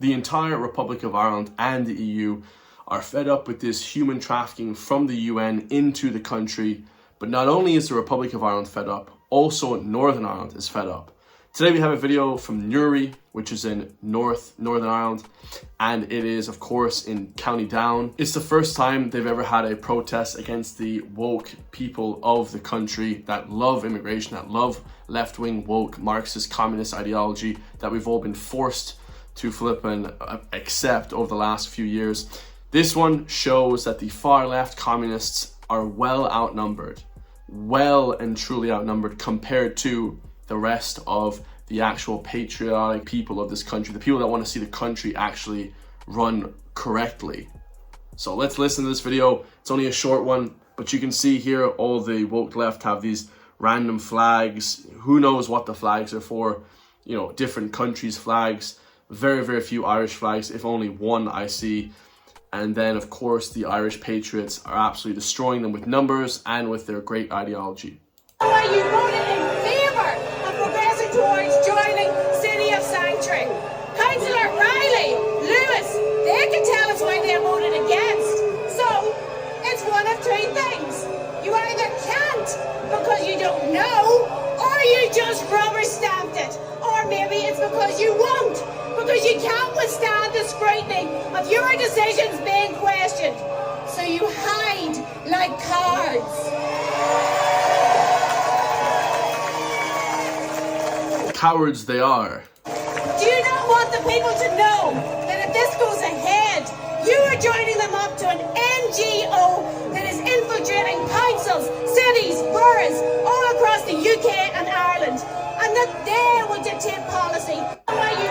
The entire Republic of Ireland and the EU are fed up with this human trafficking from the UN into the country. But not only is the Republic of Ireland fed up, also Northern Ireland is fed up. Today we have a video from NEWRY, which is in Northern Ireland, and it is of course in County Down. It's the first time they've ever had a protest against the woke people of the country that love immigration, that love left-wing woke Marxist communist ideology that we've all been forced to flip and accept over the last few years. This one shows that the far left communists are well outnumbered, well and truly outnumbered compared to the rest of the actual patriotic people of this country, the people that want to see the country actually run correctly. So let's listen to this video. It's only a short one, but you can see here all the woke left have these random flags. Who knows what the flags are for? You know, different countries' flags. Very, very few Irish flags, if only one I see. And then, of course, the Irish patriots are absolutely destroying them with numbers and with their great ideology. Why you voted in favour of progressing towards joining City of Sanctuary? Councillor Riley, Lewis, they can tell us why they voted against. So, it's one of three things. You either can't because you don't know, or you just rubber stamped it. Or maybe it's because you won't, because you can't withstand the scrutiny of your decisions being questioned. So you hide like cards. Cowards they are. Do you not want the people to know that if this goes ahead, you are joining them up to an NGO that is infiltrating councils, cities, boroughs all across the UK and Ireland, and that they will dictate policy?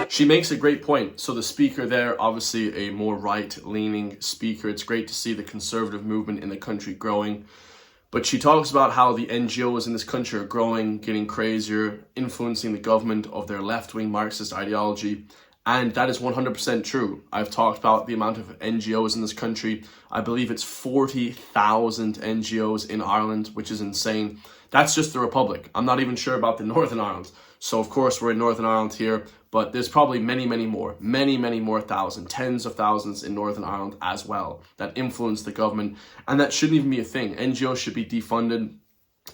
She makes a great point. So the speaker there, obviously a more right-leaning speaker. It's great to see the conservative movement in the country growing. But she talks about how the NGOs in this country are growing, getting crazier, influencing the government of their left-wing Marxist ideology. And that is 100% true. I've talked about the amount of NGOs in this country. I believe it's 40,000 NGOs in Ireland, which is insane. That's just the Republic. I'm not even sure about the Northern Ireland. So of course we're in Northern Ireland here, but there's probably many more thousands, tens of thousands in Northern Ireland as well that influence the government, and that shouldn't even be a thing. NGOs should be defunded.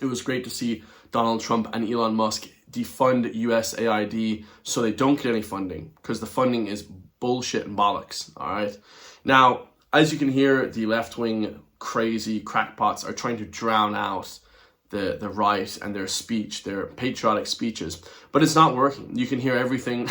It was great to see Donald Trump and Elon Musk defund USAID so they don't get any funding, because the funding is bullshit and bollocks, all right? Now, as you can hear, the left-wing crazy crackpots are trying to drown out the right and their speech, their patriotic speeches, but it's not working. You can hear everything.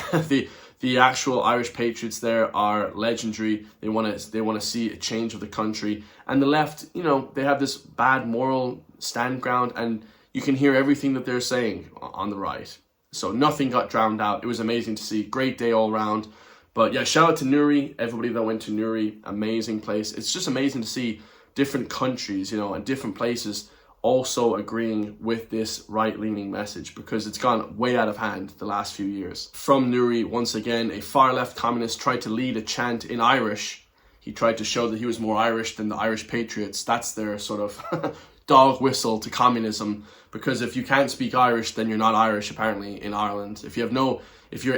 The actual Irish patriots there are legendary. They want to see a change of the country, and the left, you know, they have this bad moral stand ground, and you can hear everything that they're saying on the right. So nothing got drowned out. It was amazing to see. Great day all around. But yeah, shout out to NEWRY, everybody that went to NEWRY. Amazing place. It's just amazing to see different countries, you know, and different places also agreeing with this right-leaning message, because it's gone way out of hand the last few years. From NEWRY, once again, a far-left communist tried to lead a chant in Irish. He tried to show that he was more Irish than the Irish patriots. That's their sort of dog whistle to communism, because if you can't speak Irish, then you're not Irish, apparently, in Ireland. If you're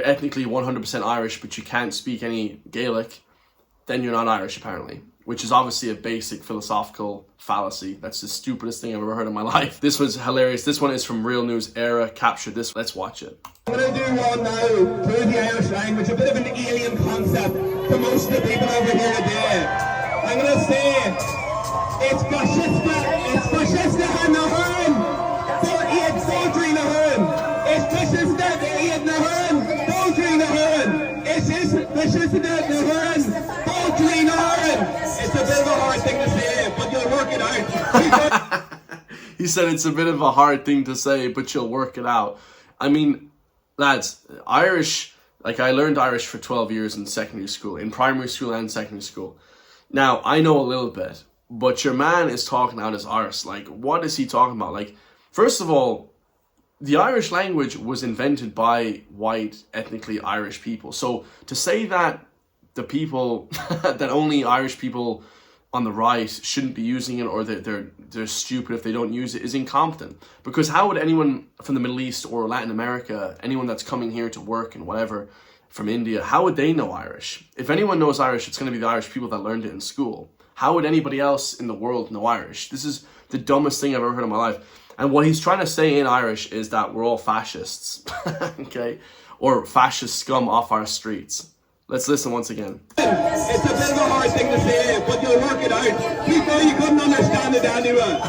ethnically 100% Irish, but you can't speak any Gaelic, then you're not Irish, apparently, which is obviously a basic philosophical fallacy. That's the stupidest thing I've ever heard in my life. This was hilarious. This one is from Real News Era, captured this. Let's watch it. I'm going to do one now through the Irish language, a bit of an alien concept to most of the people over here today. I'm going to say, it's fascista and the Hern, for Iad Poultry the Hern. It's fascista the Iad the Hern, Poultry the Hern. It's fascista the Hern, Poultry the Hern. It's a bit of a hard thing to say, but you'll work it out. He said it's a bit of a hard thing to say, but you'll work it out. I mean, lads, Irish, like I learned Irish for 12 years in secondary school, in primary school and secondary school. Now, I know a little bit, but your man is talking out his arse. Like, what is he talking about? Like, first of all, the Irish language was invented by white, ethnically Irish people. So to say that the people, that only Irish people on the right shouldn't be using it, or they're stupid if they don't use it, is incompetent. Because how would anyone from the Middle East or Latin America, anyone that's coming here to work and whatever, from India, how would they know Irish? If anyone knows Irish, it's going to be the Irish people that learned it in school. How would anybody else in the world know Irish? This is the dumbest thing I've ever heard in my life. And what he's trying to say in Irish is that we're all fascists, okay? Or fascist scum off our streets. Let's listen once again. It's a bit of a hard thing to say, but you'll work it out. People, you couldn't understand it anyway.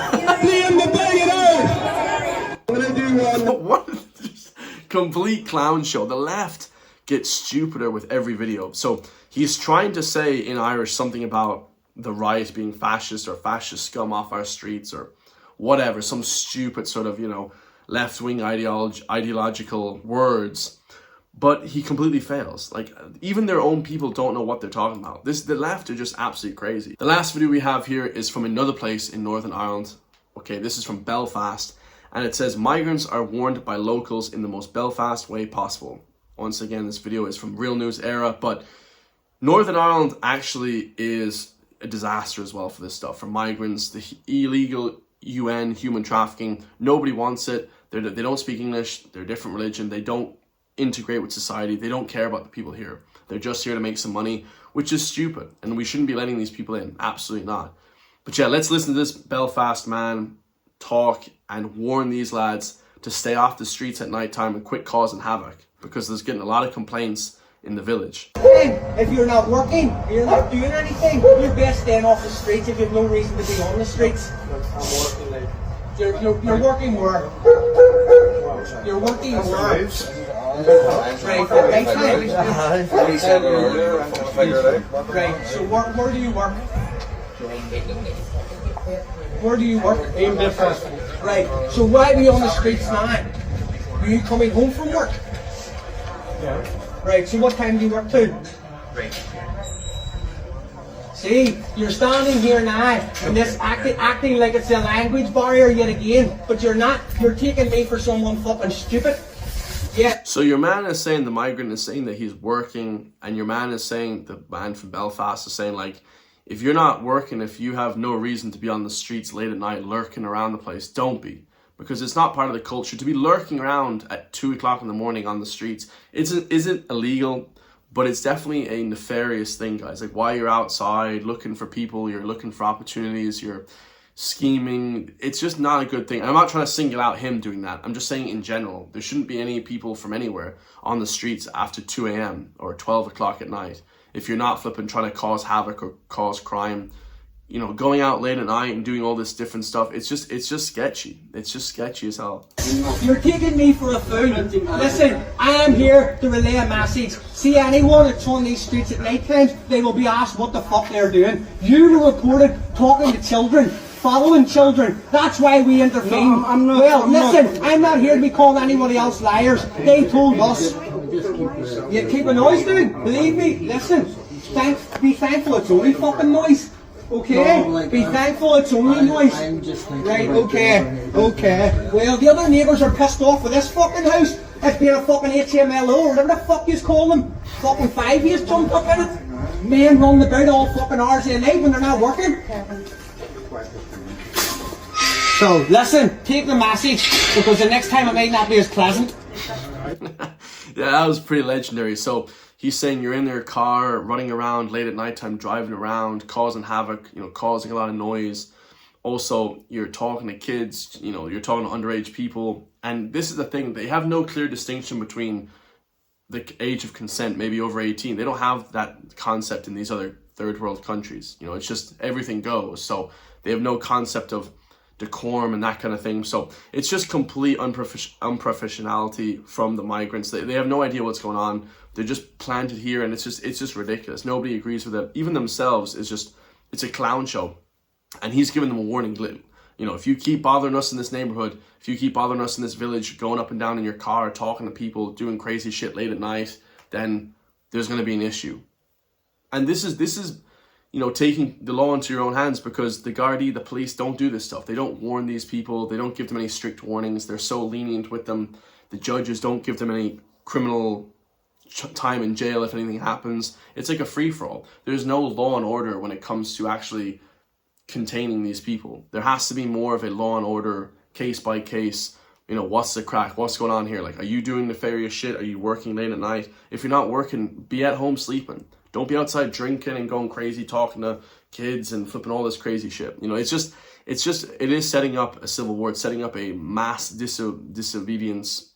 Liam, to bang it out! I'm gonna do one. What? Complete clown show. The left gets stupider with every video. So he's trying to say in Irish something about the right being fascist or fascist scum off our streets or whatever, some stupid sort of, left-wing ideological words, but he completely fails. Like, even their own people don't know what they're talking about. The left are just absolutely crazy. The last video we have here is from another place in Northern Ireland. Okay, this is from Belfast, and it says, migrants are warned by locals in the most Belfast way possible. Once again, this video is from Real News Era, but Northern Ireland actually is a disaster as well for this stuff, for migrants, the illegal UN, human trafficking. Nobody wants it. They don't speak English. They're a different religion. They don't integrate with society. They don't care about the people here. They're just here to make some money, which is stupid. And we shouldn't be letting these people in. Absolutely not. But yeah, let's listen to this Belfast man talk and warn these lads to stay off the streets at night time and quit causing havoc, because there's getting a lot of complaints in the village. If you're not working, you're not doing anything, you're best staying off the streets if you have no reason to be on the streets. I'm working, you're working where? You're working where? Right, so where do you work? Where do you work? In Belfast. Right, so why are you on the streets now? Are you coming home from work? Yeah. Right, so what time do you work to? Right. See, you're standing here now and this acting like it's a language barrier yet again, but you're not. You're taking me for someone fucking stupid. Yeah. So your man is saying, the migrant is saying that he's working, and your man is saying, the man from Belfast is saying, like, if you're not working, if you have no reason to be on the streets late at night lurking around the place, don't be. Because it's not part of the culture to be lurking around at 2 o'clock in the morning on the streets. Isn't illegal, but it's definitely a nefarious thing, guys. Like, while you're outside looking for people, you're looking for opportunities, you're scheming. It's just not a good thing. And I'm not trying to single out him doing that. I'm just saying in general, there shouldn't be any people from anywhere on the streets after 2 a.m. or 12 o'clock at night. If you're not flipping trying to cause havoc or cause crime, going out late at night and doing all this different stuff, it's just sketchy. It's just sketchy as hell. You're taking me for a fool. Listen, I am here to relay a message. See anyone that's on these streets at night times, they will be asked what the fuck they're doing. You were reported talking to children, following children. That's why we intervened. No, I'm not here to be calling anybody else liars. They told us. You keep a noise, dude. Believe me. Listen, be thankful it's only fucking noise. Okay? No, be thankful it's only noise. Right, okay. Well, the other neighbours are pissed off with this fucking house. It's been a fucking HMLO or whatever the fuck you call them. Fucking 5 years jumped up in it. Men running about all fucking hours of the night when they're not working. So, listen, take the message, because the next time it might not be as pleasant. Yeah, that was pretty legendary. So he's saying you're in their car, running around late at nighttime, driving around, causing havoc, causing a lot of noise. Also, you're talking to kids, you're talking to underage people. And this is the thing, they have no clear distinction between the age of consent, maybe over 18. They don't have that concept in these other third world countries. It's just everything goes. So they have no concept of decorum and that kind of thing. So it's just complete unprofessionality from the migrants. They have no idea what's going on. They're just planted here, and it's just ridiculous. Nobody agrees with it. Even themselves, it's a clown show. And he's giving them a warning. If you keep bothering us in this neighborhood, if you keep bothering us in this village, going up and down in your car, talking to people, doing crazy shit late at night, then there's going to be an issue. And this is taking the law into your own hands, because the Gardaí, the police, don't do this stuff. They don't warn these people. They don't give them any strict warnings. They're so lenient with them. The judges don't give them any criminal time in jail if anything happens. It's like a free-for-all. There's no law and order when it comes to actually containing these people. There has to be more of a law and order, case-by-case You know, what's the crack? What's going on here? Like, are you doing nefarious shit? Are you working late at night? If you're not working, be at home sleeping. Don't be outside drinking and going crazy, talking to kids and flipping all this crazy shit. You know, it is setting up a civil war. It's setting up a mass disobedience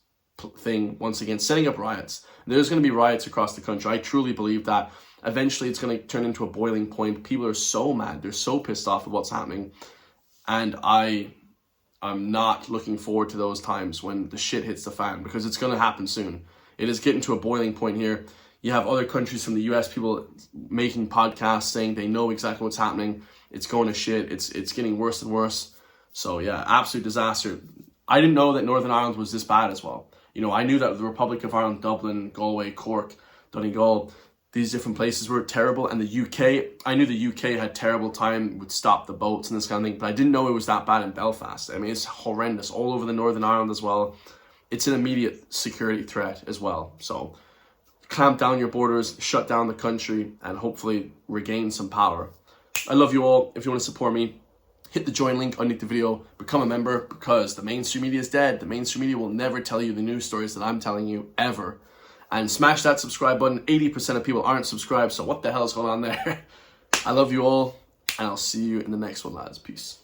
thing once again, setting up riots. There's going to be riots across the country. I truly believe that eventually it's going to turn into a boiling point. People are so mad. They're so pissed off of what's happening. And I'm not looking forward to those times when the shit hits the fan, because it's going to happen soon. It is getting to a boiling point here. You have other countries from the US, people making podcasts saying they know exactly what's happening. It's going to shit. It's getting worse and worse. So yeah, absolute disaster. I didn't know that Northern Ireland was this bad as well. You know, I knew that the Republic of Ireland, Dublin, Galway, Cork, Donegal, these different places were terrible. And the UK, I knew the UK had terrible time, would stop the boats and this kind of thing, but I didn't know it was that bad in Belfast. I mean, it's horrendous all over the Northern Ireland as well. It's an immediate security threat as well. So clamp down your borders, shut down the country, and hopefully regain some power. I love you all. If you want to support me, hit the join link underneath the video, become a member, because the mainstream media is dead. The mainstream media will never tell you the news stories that I'm telling you, ever. And smash that subscribe button. 80% of people aren't subscribed, so what the hell is going on there? I love you all, and I'll see you in the next one, lads. Peace.